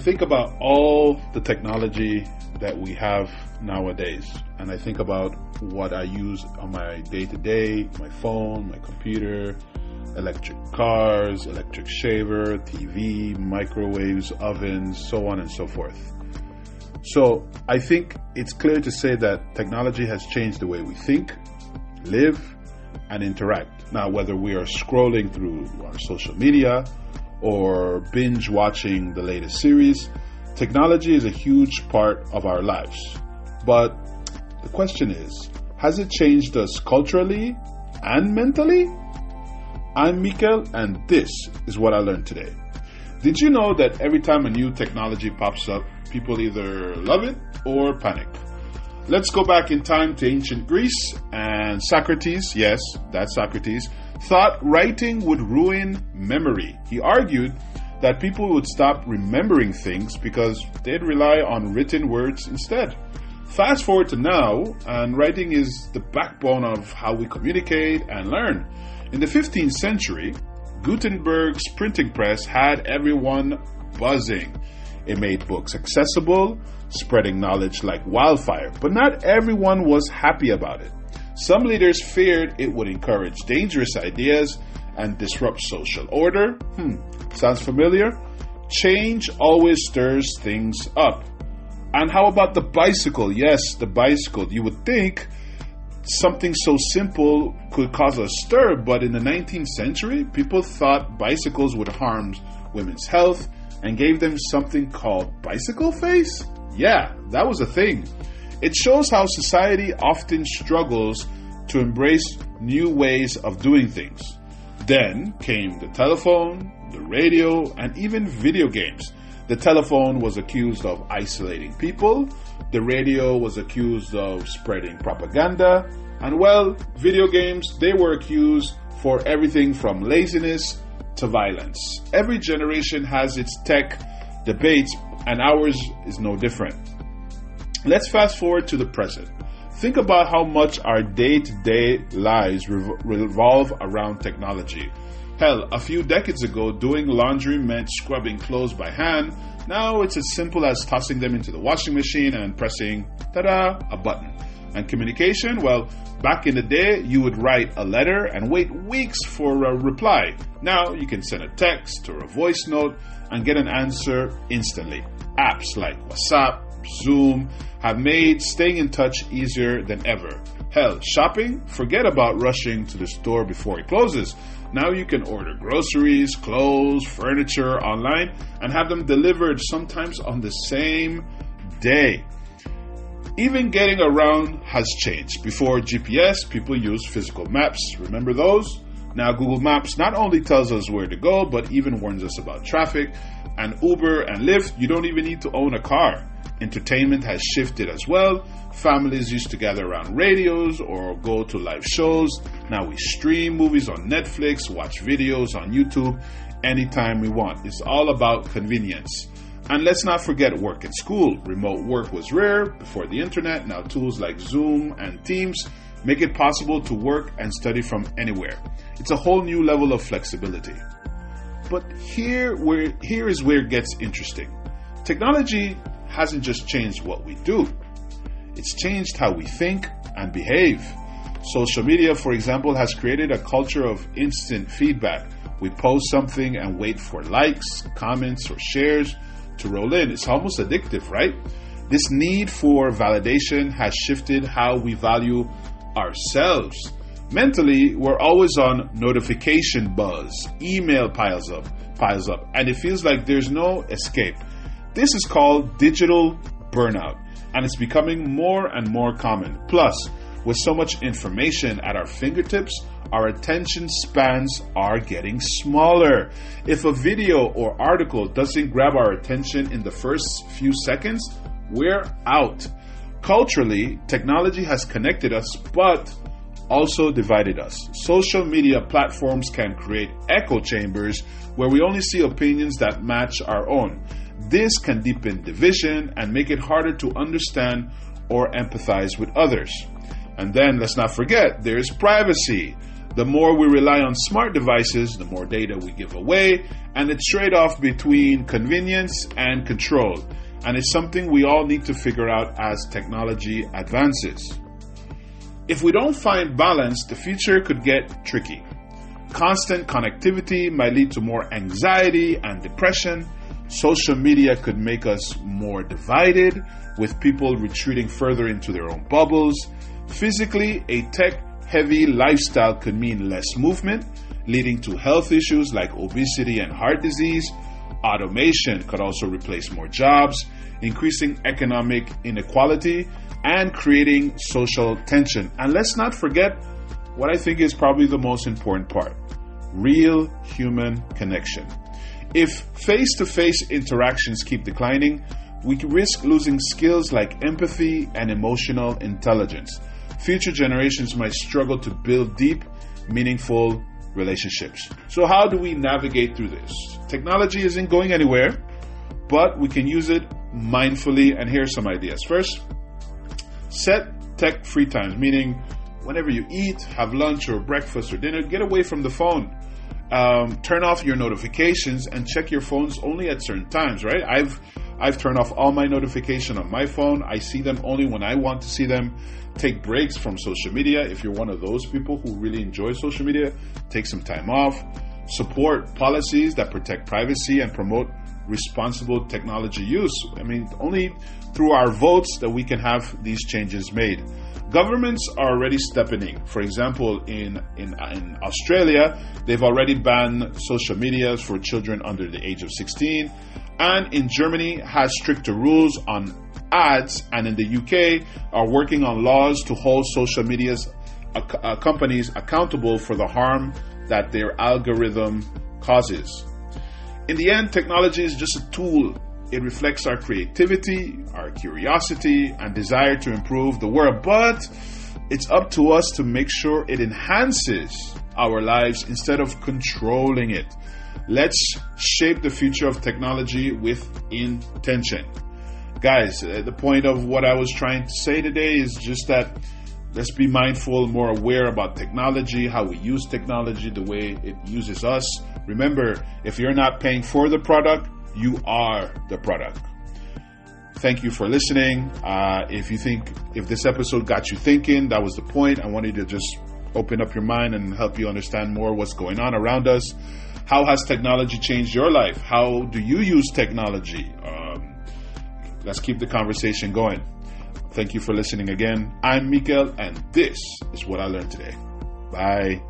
think about all the technology that we have nowadays, and I think about what I use on my day-to-day, my phone, my computer, electric cars, electric shaver, TV, microwaves, ovens, so on and so forth. So I think it's clear to say that technology has changed the way we think, live, and interact. Now, whether we are scrolling through our social media or binge watching the latest series, technology is a huge part of our lives. But the question is, has it changed us culturally and mentally? I'm Mikel, and this is what I learned today. Did you know that every time a new technology pops up, people either love it or panic? Let's go back in time to ancient Greece, and Socrates, yes, that's Socrates, thought writing would ruin memory. He argued that people would stop remembering things because they'd rely on written words instead. Fast forward to now, and writing is the backbone of how we communicate and learn. In the 15th century, Gutenberg's printing press had everyone buzzing. It made books accessible, spreading knowledge like wildfire, but not everyone was happy about it. Some leaders feared it would encourage dangerous ideas and disrupt social order. Sounds familiar? Change always stirs things up. And how about the bicycle? Yes, the bicycle. You would think something so simple could cause a stir, but in the 19th century, people thought bicycles would harm women's health and gave them something called bicycle face? Yeah, that was a thing. It shows how society often struggles to embrace new ways of doing things. Then came the telephone, the radio, and even video games. The telephone was accused of isolating people. The radio was accused of spreading propaganda. And well, video games, they were accused for everything from laziness to violence. Every generation has its tech debates, and ours is no different. Let's fast forward to the present. Think about how much our day-to-day lives revolve around technology. Hell, a few decades ago, doing laundry meant scrubbing clothes by hand. Now it's as simple as tossing them into the washing machine and pressing, ta-da, a button. And communication, well, back in the day, you would write a letter and wait weeks for a reply. Now you can send a text or a voice note and get an answer instantly. Apps like WhatsApp, Zoom have made staying in touch easier than ever. Hell, shopping? Forget about rushing to the store before it closes. Now you can order groceries, clothes, furniture online and have them delivered sometimes on the same day. Even getting around has changed. Before GPS, people used physical maps. Remember those? Now Google Maps not only tells us where to go, but even warns us about traffic. And Uber and Lyft, you don't even need to own a car. Entertainment has shifted as well. Families used to gather around radios or go to live shows. Now we stream movies on Netflix, watch videos on YouTube anytime we want. It's all about convenience. And let's not forget work and school. Remote work was rare before the internet. Now tools like Zoom and Teams make it possible to work and study from anywhere. It's a whole new level of flexibility. But here is where it gets interesting. Technology hasn't just changed what we do. It's changed how we think and behave. Social media, for example, has created a culture of instant feedback. We post something and wait for likes, comments, or shares to roll in. It's almost addictive, right? This need for validation has shifted how we value ourselves. Mentally, we're always on notification buzz, email piles up, and it feels like there's no escape. This is called digital burnout, and it's becoming more and more common. Plus, with so much information at our fingertips, our attention spans are getting smaller. If a video or article doesn't grab our attention in the first few seconds, we're out. Culturally, technology has connected us, but also divided us. Social media platforms can create echo chambers where we only see opinions that match our own. This can deepen division and make it harder to understand or empathize with others. And then let's not forget, there's privacy. The more we rely on smart devices, the more data we give away, and the trade-off between convenience and control. And it's something we all need to figure out as technology advances. If we don't find balance, the future could get tricky. Constant connectivity might lead to more anxiety and depression. Social media could make us more divided, with people retreating further into their own bubbles. Physically, a tech-heavy lifestyle could mean less movement, leading to health issues like obesity and heart disease. Automation could also replace more jobs, increasing economic inequality and creating social tension. And let's not forget what I think is probably the most important part: real human connection. If face-to-face interactions keep declining, we can risk losing skills like empathy and emotional intelligence. Future generations might struggle to build deep, meaningful relationships. So how do we navigate through this? Technology isn't going anywhere, but we can use it mindfully, and here's some ideas. First, set tech-free times, meaning whenever you eat, have lunch or breakfast or dinner, get away from the phone. Turn off your notifications and check your phones only at certain times, right? I've turned off all my notifications on my phone. I see them only when I want to see them. Take breaks from social media. If you're one of those people who really enjoy social media, take some time off. Support policies that protect privacy and promote responsible technology use. I mean, only through our votes that we can have these changes made. Governments are already stepping in. For example, in Australia, they've already banned social media for children under the age of 16. And in Germany, has stricter rules on ads. And in the UK, are working on laws to hold social media companies accountable for the harm that their algorithm causes. In the end, technology is just a tool. It reflects our creativity, our curiosity, and desire to improve the world. But it's up to us to make sure it enhances our lives instead of controlling it. Let's shape the future of technology with intention. Guys, the point of what I was trying to say today is just that let's be mindful, more aware about technology, how we use technology, the way it uses us. Remember, if you're not paying for the product, you are the product. Thank you for listening. If this episode got you thinking, that was the point. I wanted to just open up your mind and help you understand more what's going on around us. How has technology changed your life? How do you use technology? Let's keep the conversation going. Thank you for listening again. I'm Mikael, and this is what I learned today. Bye.